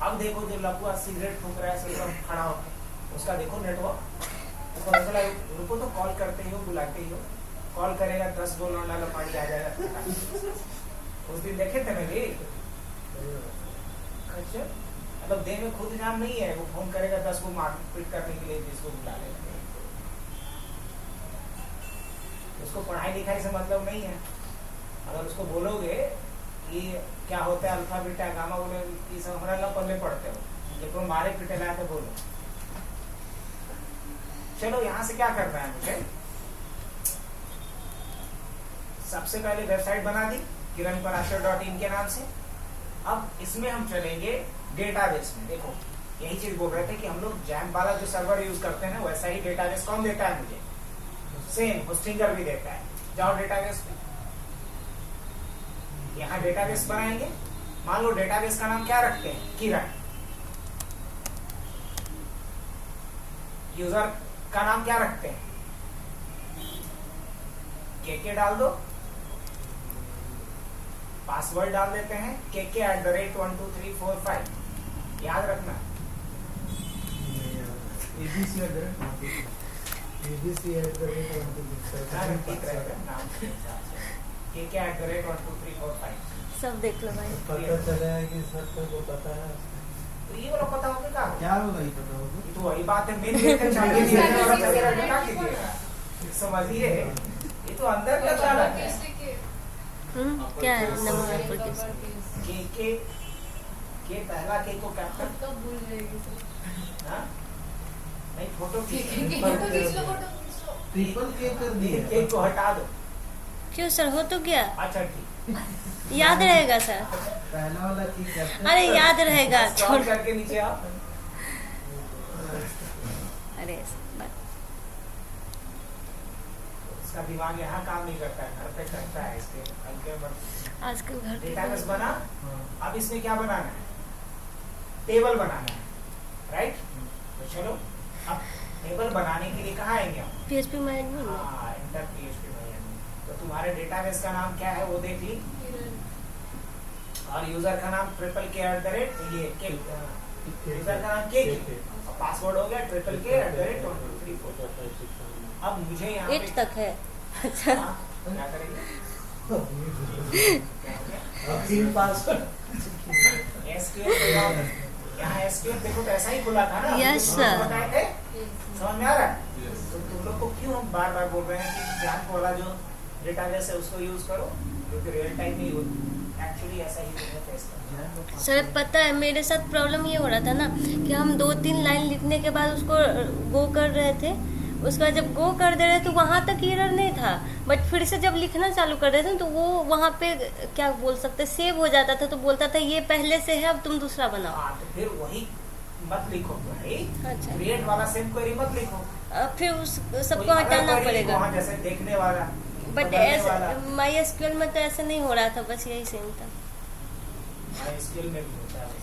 अब देखो जो लपुआ सिगरेट फूक रहा है सब खड़ा होकर, उसका देखो नेटवर्क, तो पता चला उनको तो कॉल करते ही हो, बुलाते ही हो, कॉल करेगा 10 गो लौंडा लपाड़ी आ जाएगा। उस दिन देखे थे मेरे, अच्छा मतलब देह में खुद नाम नहीं है, वो फोन करेगा 10 को मारपीट करने के लिए, जिसको बुला लेगा। उसको पढ़ाई लिखाई से मतलब नहीं है। अगर उसको बोलोगे कि क्या होता है अल्फा बीटा गामा, बोले ये सब हमारा ला पल्ले पढ़ते हो, लेकिन मारे पीटे ला के बोलो। चलो यहाँ से क्या करना है मुझे, सबसे पहले वेबसाइट बना दी kiranparashar.in के नाम से। अब इसमें हम चलेंगे डेटाबेस में। देखो यही चीज बोल रहे थे कि हम लोग जैम वाला जो सर्वर यूज करते हैं ना, वैसा ही डेटाबेस कौन देता है मुझे, सेम होस्टिंगर भी देता है। जाओ डेटाबेस पे, यहाँ डेटाबेस बनाएंगे। मान लो डेटाबेस का नाम क्या रखते हैं, किरण। यूजर का नाम क्या रखते हैं, के डाल दो, पासवर्ड डाल देते हैं kk@12345। याद रखना, kk@12345। सब देख लो भाई। पता चला है कि सर को पता है। तो ये वाला पता होगा क्या क्या होगा ये पता होगा? ये तो वही बात है, मेन लेकर चाहिए नहीं है, और वगैरह बता कीजिएगा। समझिए, ये तो अंदर का चाल है। क्या है नंबर एप्लीकेशन? के पहला के को कैप्चर, कब भूल जाएगी हाँ? नहीं फोटो ट्रिपल के कर दिए। केक को हटा दो। क्यों सर, हो तो गया। अच्छा ठीक, याद रहेगा सर। पहला वाला की कैप्चर। अरे याद रहेगा, स्क्रॉल छोड़। करके नीचे आओ। अरे उसका दिमाग यहाँ काम नहीं करता है, घर पे करता है। इसके हल्के में आजकल घर पे डेटाबेस बना। अब इसमें क्या बनाना है, टेबल बनाना है, राइट। तो चलो अब टेबल बनाने के लिए कहाँ आएंगे हम, PHP में एडमिन में। हाँ इंटर PHP में। तो तुम्हारे डेटाबेस का नाम क्या है वो देख ली, और यूजर का नाम KK@ ये के, यूजर का नाम के, पासवर्ड हो गया KK@12345। अब मुझे यहाँ 8 तक है। अच्छा हाँ, क्या करेंगे, यहाँ SQL देखो तो ऐसा ही खुला था ना। Yes, तुम लोग sir. बताए थे, समझ में आ रहा है। तो तुम लोग को क्यों हम बार बार बोल रहे हैं कि जैम वाला जो डेटाबेस है उसको यूज करो, क्योंकि रियल टाइम नहीं होती, एक्चुअली ऐसा ही तुम्हें फेस करना है। सर पता है मेरे साथ प्रॉब्लम ये हो रहा था ना कि हम 2-3 लाइन लिखने के बाद उसको गो कर रहे थे, उसके बाद जब गो कर दे रहे तो वहाँ तक एरर नहीं था, बट फिर से जब लिखना चालू कर रहे थे तो वो वहाँ पे क्या बोल सकते सेव हो जाता था, तो बोलता था ये पहले से है अब तुम दूसरा बनाओ। हाँ तो फिर वही मत लिखो भाई, अच्छा। क्रिएट वाला सेम क्वेरी मत लिखो, फिर उस सबको हटाना पड़ेगा। वहाँ जैसे देखने वाला, बट बदलने वाला। MySQL में तो ऐसा नहीं हो रहा था, बस यही सेम था। MySQL में भी होता है वैसे ही।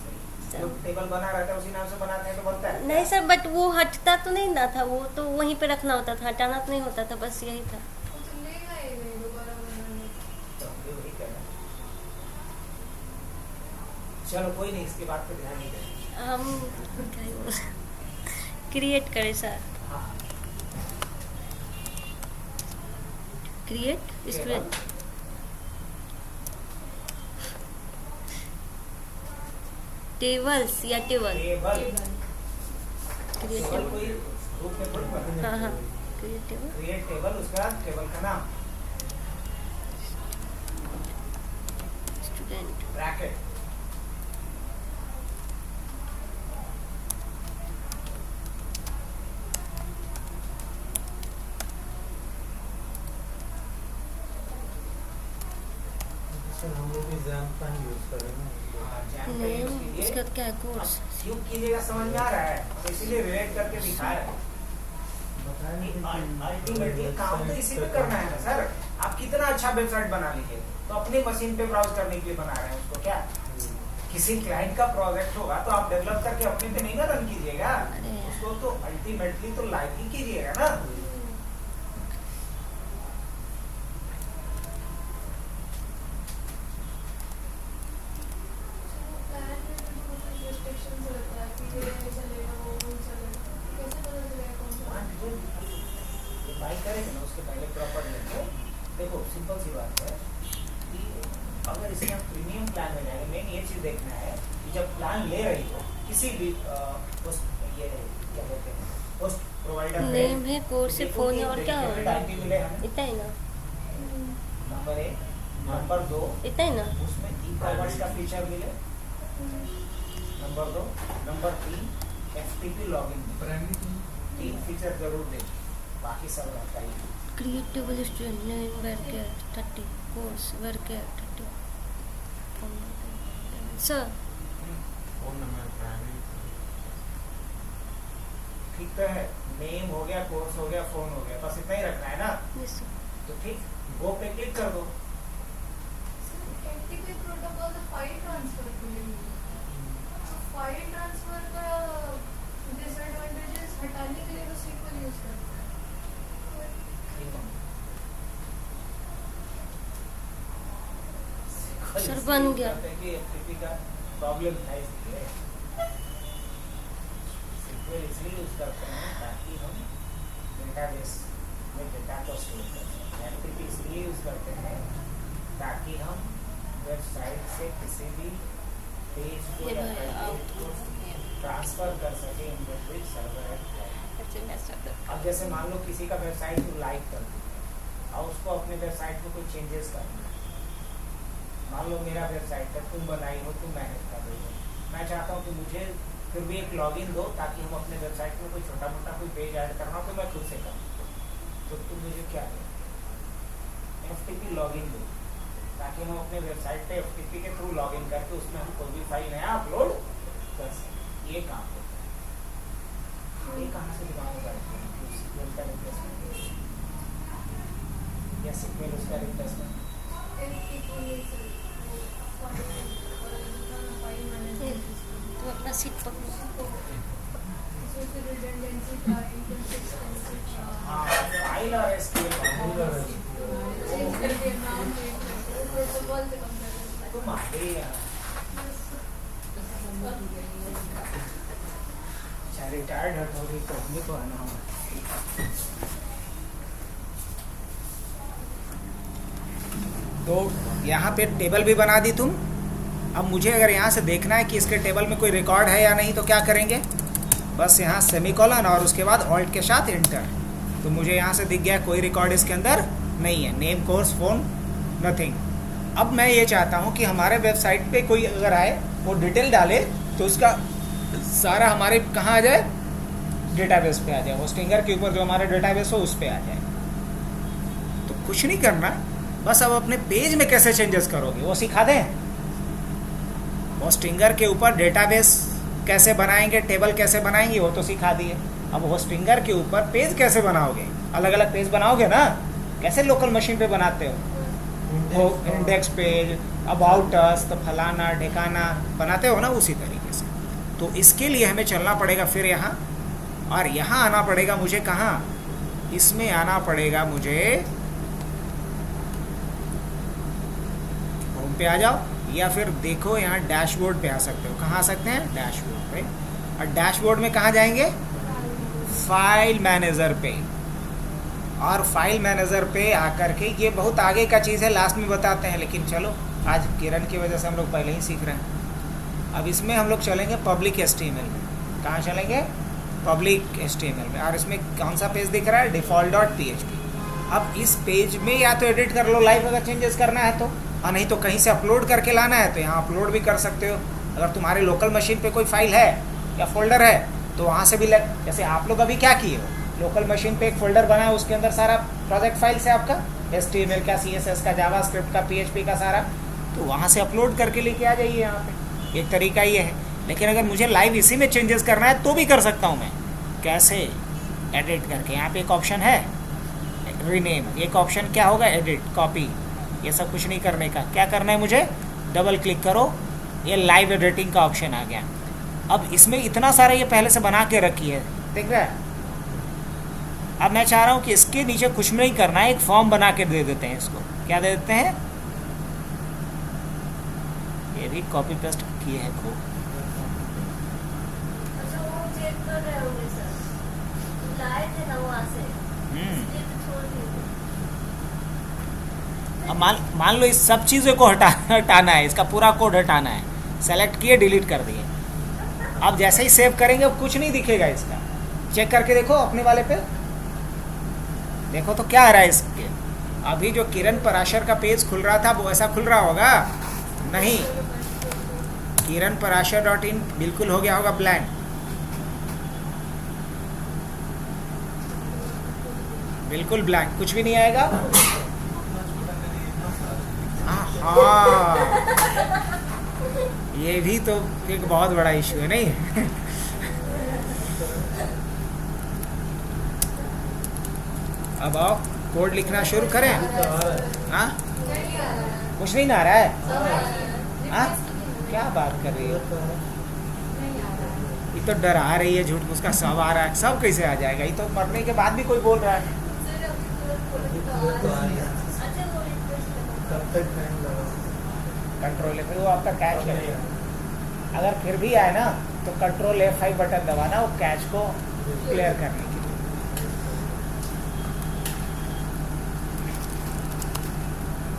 जो टेबल बना रहता है उसी नाम से बनाते हैं तो बनता है। नहीं सर, बट वो हटता तो नहीं ना था, वो तो वहीं पे रखना होता था, हटाना तो नहीं होता था, बस यही था। तो हम भी वही कर रहे हैं। चलो कोई नहीं, इसके बाद पे ध्यान नहीं देंगे। हम क्रिएट करें सर, हाँ क्रिएट स्टूडेंट टेबल्स या table table, create table table. कोई रूप में थोड़ी बनता है। हाँ हाँ क्रिएट टेबल। क्रिएट टेबल, उसके बाद टेबल का नाम, स्टूडेंट। ब्रैकेट जैसे हम लोग भी जैम का ही यूज करें ना। नेम इसका क्या है कोर्स? क्यों कीजिएगा, समझ में आ रहा है, तो इसीलिए रिलेट करके दिखा रहे हैं। बताएं कि अल्टीमेटली काम तो इसी पे करना है ना सर। आप कितना अच्छा वेबसाइट बना लीजिए, तो अपनी मशीन पे ब्राउज करने के लिए बना रहे हैं उसको। क्या किसी क्लाइंट का प्रोजेक्ट होगा तो आप डेवलप करके अपने पे नहीं ना रन कीजिएगा, अरे। उसको तो अल्टीमेटली तो लाइव ही कीजिएगा ना। प्लान में भी कुछ रिस्ट्रिक्शंस रहता है कि ये नहीं चलेगा, वो नहीं चलेगा, कैसे पता चलेगा कौन सा? ये बाई करेंगे ना उसके पहले प्रॉपर लेंगे। देखो सिंपल सी बात है कि अगर इसमें हम प्रीमियम प्लान में जाएंगे, मेन ये चीज देखना है कि जब प्लान ले रही हो किसी भी ये क्या कहते हैं होस्ट प्रोवाइडर नेम है, कोर्स है, फोन है, और क्या होगा? आईपी मिले हमें। इतना ही ना, नंबर 1, नंबर 2 इतना ही ना। उसमें ई-कॉमर्स का फीचर मिले। Number 2, number 3 FTP login. 3 feature जरूर दे, बाकी सब रहता ही। क्रिएटेबल स्टूडेंट नेम वर्केट 30 कोर्स वर्केट 30 सर। फोन नंबर प्राइमरी ठीक तो है, नेम हो गया, कोर्स हो गया, फोन हो गया, बस इतना ही रखना है ना। Yes sir. तो ठीक, गो पे क्लिक कर दो। एफटीपी प्रोटोकॉल तो फाइल ट्रांसफर के लिए है। तो फाइल ट्रांसफर का डिसएडवांटेजेस हटाने के लिए तो SQL यूज करते हैं। सर, बन गया। एफटीपी का प्रॉब्लम था इसलिए SQL इसलिए यूज करते हैं ताकि हम डेटाबेस में डेटा को स्टोर कर सकें। एफटीपी इसलिए यूज करते हैं ताकि हम वेबसाइट से किसी भी पेज को या पेज को ट्रांसफर कर सके in the server at cloud. अब जैसे मान लो किसी का वेबसाइट को लाइक कर दिया और उसको अपने वेबसाइट में कोई चेंजेस करना है। मान लो मेरा वेबसाइट है, तुम बनाई हो, तुम मैनेज कर रही हो, मैं चाहता हूँ कि मुझे फिर भी एक लॉगिन दो ताकि हम अपने वेबसाइट में कोई छोटा मोटा कोई पेज ऐड करना हो तो मैं खुद से करूँ। तो तुम मुझे क्या दो, एफटीपी लॉगिन दो ताकि हम अपने वेबसाइट पे एफटीपी के थ्रू लॉगिन करके उसमें हम कोई भी फाइल नया अपलोड कर सकें। ये काम होता है। ये कहाँ से दिमाग में करते हैं? SQL का रिप्लेसमेंट या SQL उसका रिप्लेसमेंट। तो अपना सीट पकड़ो। हाँ, फाइल और SQL तुम आ गई यार। अच्छा, रिटायर्ड हटोगी तो हमने को आना होगा। तो यहाँ पे टेबल भी बना दी तुम। अब मुझे अगर यहाँ से देखना है कि इसके टेबल में कोई रिकॉर्ड है या नहीं तो क्या करेंगे, बस यहाँ सेमीकोलन और उसके बाद ऑल्ट के साथ इंटर। तो मुझे यहाँ से दिख गया कोई रिकॉर्ड इसके अंदर नहीं है, नेम कोर्स फोन नथिंग। अब मैं ये चाहता हूँ कि हमारे वेबसाइट पे कोई अगर आए वो डिटेल डाले तो उसका सारा हमारे कहाँ आ जाए, डेटाबेस पे आ जाए, होस्टिंगर के ऊपर जो हमारा डेटाबेस हो उस पे आ जाए। तो कुछ नहीं करना, बस अब अपने पेज में कैसे चेंजेस करोगे वो सिखा दें। होस्टिंगर के ऊपर डेटाबेस कैसे बनाएंगे, टेबल कैसे बनाएंगे वो तो सिखा दिए। अब होस्टिंगर के ऊपर पेज कैसे बनाओगे, अलग अलग पेज बनाओगे ना, कैसे लोकल मशीन पे बनाते हो, इंडेक्स पेज, अबाउट अस, तो फलाना ढिकाना बनाते हो ना, उसी तरीके से। तो इसके लिए हमें चलना पड़ेगा फिर यहाँ, और यहाँ आना पड़ेगा मुझे कहाँ, इसमें आना पड़ेगा मुझे, होम पे आ जाओ, या फिर देखो यहाँ डैशबोर्ड पे आ सकते हो। कहाँ आ सकते हैं, डैशबोर्ड पे। और डैशबोर्ड में कहाँ जाएंगे, फाइल मैनेजर पे। और फाइल मैनेजर पे आकर के, ये बहुत आगे का चीज़ है, लास्ट में बताते हैं, लेकिन चलो आज किरण की वजह से हम लोग पहले ही सीख रहे हैं। अब इसमें हम लोग चलेंगे पब्लिक HTML में। कहाँ चलेंगे, पब्लिक HTML में। और इसमें कौन सा पेज दिख रहा है, default.php। अब इस पेज में या तो एडिट कर लो लाइव अगर चेंजेस करना है तो, और नहीं तो कहीं से अपलोड करके लाना है तो यहाँ अपलोड भी कर सकते हो। अगर तुम्हारे लोकल मशीन पे कोई फाइल है या फोल्डर है तो वहाँ से भी जैसे आप लोग अभी क्या किए हो, लोकल मशीन पे एक फोल्डर बना है, उसके अंदर सारा प्रोजेक्ट फाइल्स है आपका, HTML का, CSS का, जावास्क्रिप्ट का, PHP का सारा, तो वहाँ से अपलोड करके लेके आ जाइए यहाँ पे। एक तरीका ये है। लेकिन अगर मुझे लाइव इसी में चेंजेस करना है तो भी कर सकता हूँ मैं। कैसे? एडिट करके यहाँ पे एक ऑप्शन है रीनेम, एक ऑप्शन क्या होगा एडिट, कॉपी, ये सब कुछ नहीं करने का। क्या करना है मुझे? डबल क्लिक करो, ये लाइव एडिटिंग का ऑप्शन आ गया। अब इसमें इतना सारा ये पहले से बना के रखी है, देख रहा है। अब मैं चाह रहा हूँ कि इसके नीचे कुछ नहीं करना है, एक फॉर्म बना के दे देते हैं इसको। क्या दे देते हैं? ये भी कॉपी पेस्ट किए हैं खूब। अच्छा वो चेक कर रहे होंगे सर, लाए थे ना वहाँ से, इसलिए तो छोड़ दिए। अब मान लो इस सब चीज़ों को हटाना है, इसका पूरा कोड हटाना है, सेलेक्ट किए, डिलीट कर दिए। अब जैसे ही सेव करेंगे अब कुछ नहीं दिखेगा इसका। चेक करके देखो अपने वाले पे, देखो तो क्या आ रहा है इसके। अभी जो किरण पराशर का पेज खुल रहा था वो ऐसा खुल रहा होगा? नहीं, kiranparashar.in बिल्कुल हो गया होगा ब्लैंक, बिल्कुल ब्लैंक, कुछ भी नहीं आएगा। हाँ, ये भी तो एक बहुत बड़ा इशू है नहीं? अब आओ कोड लिखना शुरू करें। हाँ, कुछ नहीं ना आ रहा है। हाँ, क्या बात कर रही हो? ये तो डरा रही है, झूठ उसका सब आ रहा है। सब कैसे आ जाएगा? ये तो मरने के बाद भी कोई बोल रहा है। कंट्रोल F, वो आपका कैच करेगा। अगर फिर भी आए ना तो कंट्रोल F5 बटन दबाना, वो कैच को क्लियर करने के लिए।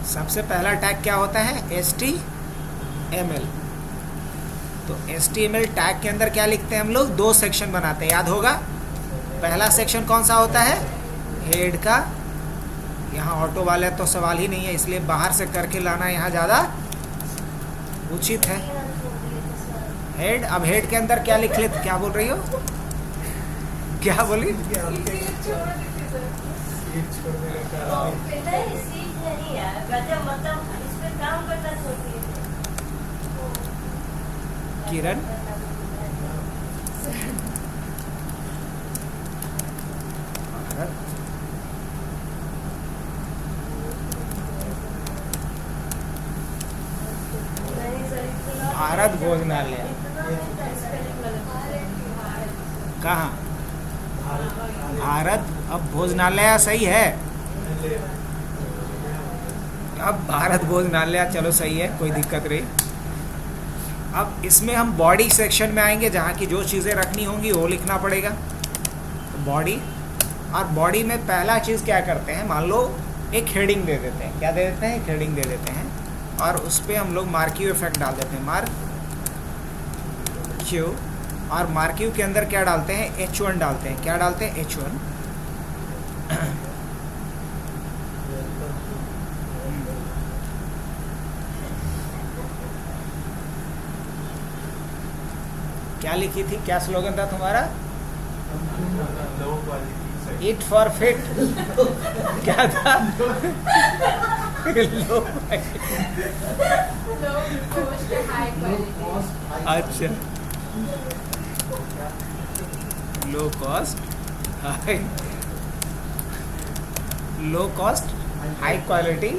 सबसे पहला टैग क्या होता है? HTML। तो HTML टैग के अंदर क्या लिखते हैं हम लोग? 2 सेक्शन बनाते हैं, याद होगा। पहला सेक्शन कौन सा होता है? हेड का। यहाँ ऑटो वाले तो सवाल ही नहीं है, इसलिए बाहर से करके लाना यहाँ ज़्यादा उचित है। हेड। अब हेड के अंदर क्या लिख लेते? क्या बोल रही हो? क्या बोली? किरण भारत भोजनालय कहाँ? भारत। अब भोजनालय सही है, अब भारत भोजनालय चलो सही है, कोई दिक्कत नहीं। अब इसमें हम बॉडी सेक्शन में आएंगे, जहाँ की जो चीज़ें रखनी होंगी वो लिखना पड़ेगा। तो बॉडी, और बॉडी में पहला चीज़ क्या करते हैं, मान लो एक हेडिंग दे देते हैं। क्या दे देते हैं? एक हेडिंग दे देते हैं, और उस पर हम लोग मार्क्यू इफेक्ट डाल देते हैं, मार्क क्यू। और मार्क्यू के अंदर क्या डालते हैं? H1 डालते हैं। क्या डालते हैं? H1। क्या लिखी थी? क्या स्लोगन था तुम्हारा? It for fit. क्या था? अच्छा, low cost high quality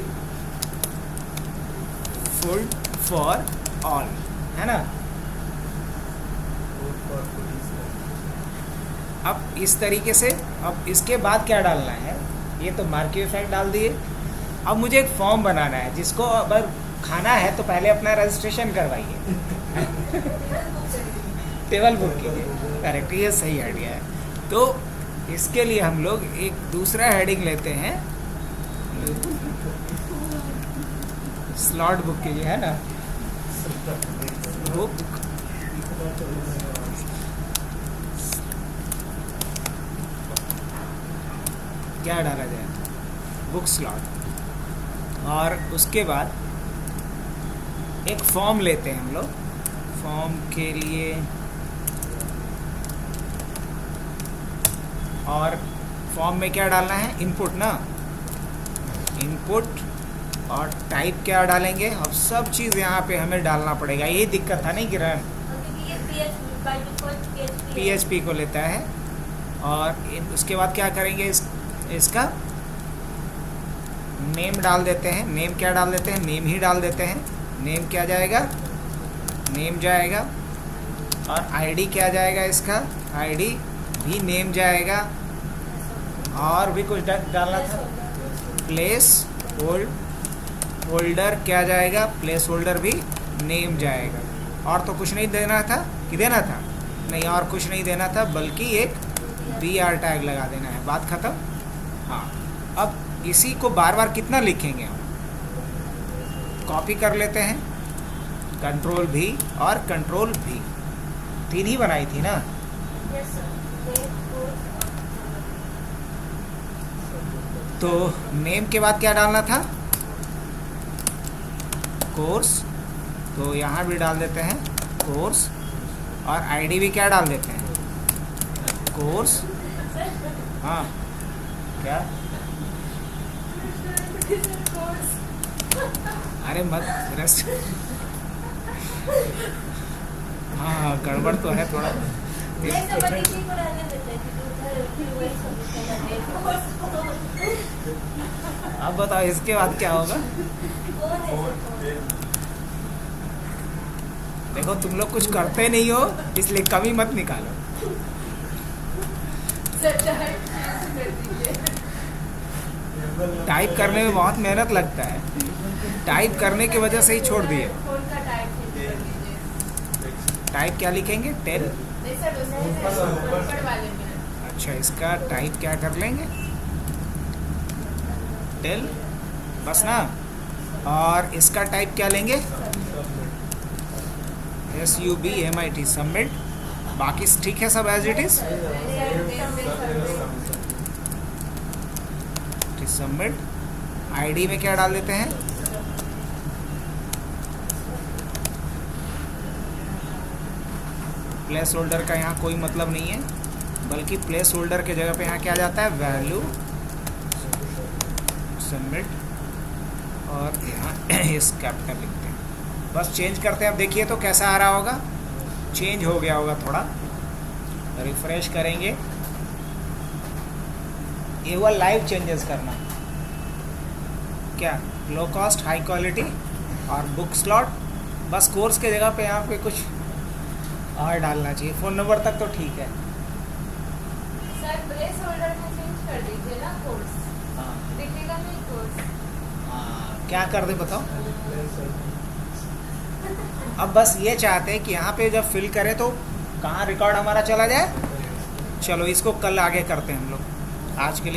food for all, है ना? अब इस तरीके से, अब इसके बाद क्या डालना है? ये तो मार्क्यू इफेक्ट डाल दिए। अब मुझे एक फॉर्म बनाना है, जिसको अगर खाना है तो पहले अपना रजिस्ट्रेशन करवाइए। टेबल बुक कीजिए। करेक्ट, ये सही आइडिया है। तो इसके लिए हम लोग एक दूसरा हेडिंग लेते हैं, स्लॉट बुक कीजिए, है ना? बुक क्या डाला जाए? Book slot. और उसके बाद एक फॉर्म लेते हैं हम लोग। फॉर्म के लिए और फॉर्म में क्या डालना है, इनपुट ना, इनपुट और टाइप क्या डालेंगे। अब सब चीज़ यहाँ पे हमें डालना पड़ेगा, यही दिक्कत था नहीं किरण, PHP को लेता है। और उसके बाद क्या करेंगे, इसका नेम डाल देते हैं। नेम क्या डाल देते हैं, नेम ही डाल देते हैं। नेम क्या जाएगा, नेम जाएगा। और आईडी क्या जाएगा, इसका आईडी भी नेम जाएगा। और भी कुछ डालना था, प्लेस होल्डर क्या जाएगा, प्लेस होल्डर भी नेम जाएगा। और तो कुछ नहीं देना था, कि देना था नहीं, और कुछ नहीं देना था, बल्कि एक BR टैग लगा देना है, बात ख़त्म। हाँ, अब इसी को बार बार कितना लिखेंगे हम, कॉपी कर लेते हैं, Ctrl V और Ctrl V, 3 ही बनाई थी ना। तो नेम के बाद क्या डालना था, कोर्स, तो यहाँ भी डाल देते हैं कोर्स। और आईडी भी क्या डाल देते हैं, कोर्स। हाँ क्या, अरे मत रस, हाँ गड़बड़ तो है थोड़ा। अब बताओ इसके बाद क्या होगा। देखो तुम लोग कुछ करते नहीं हो, इसलिए कमी मत निकालो। टाइप करने में बहुत मेहनत लगता है, टाइप करने की वजह से ही छोड़ दिए। टाइप क्या लिखेंगे, टेल। अच्छा, इसका टाइप क्या कर लेंगे, टेल, बस ना। और इसका टाइप क्या लेंगे, SUBMIT, सबमिट। बाकी ठीक है सब as it is, submit. ID में क्या डाल देते हैं, प्लेस होल्डर का यहाँ कोई मतलब नहीं है, बल्कि प्लेस होल्डर के जगह पे यहाँ क्या जाता है, वैल्यू, सबमिट। और यहाँ इस कैपिटल लिखते हैं, बस चेंज करते हैं। अब देखिए तो कैसा आ रहा होगा, चेंज हो गया होगा थोड़ा। रिफ्रेश करेंगे, ये हुआ लाइव चेंजेस करना। क्या, लो कॉस्ट हाई क्वालिटी और बुक स्लॉट, बस कोर्स के जगह पे यहाँ पे कुछ और डालना चाहिए। फ़ोन नंबर तक तो ठीक है। सर प्लेस होल्डर में चेंज कर दीजिए ना, कोर्स हाँ दिखेगा नहीं कोर्स। हाँ, क्या कर दे बताओ। अब बस ये चाहते हैं कि यहाँ पे जब फिल करें तो कहाँ रिकॉर्ड हमारा चला जाए। चलो इसको कल आगे करते हैं हम लोग, आज के लिए।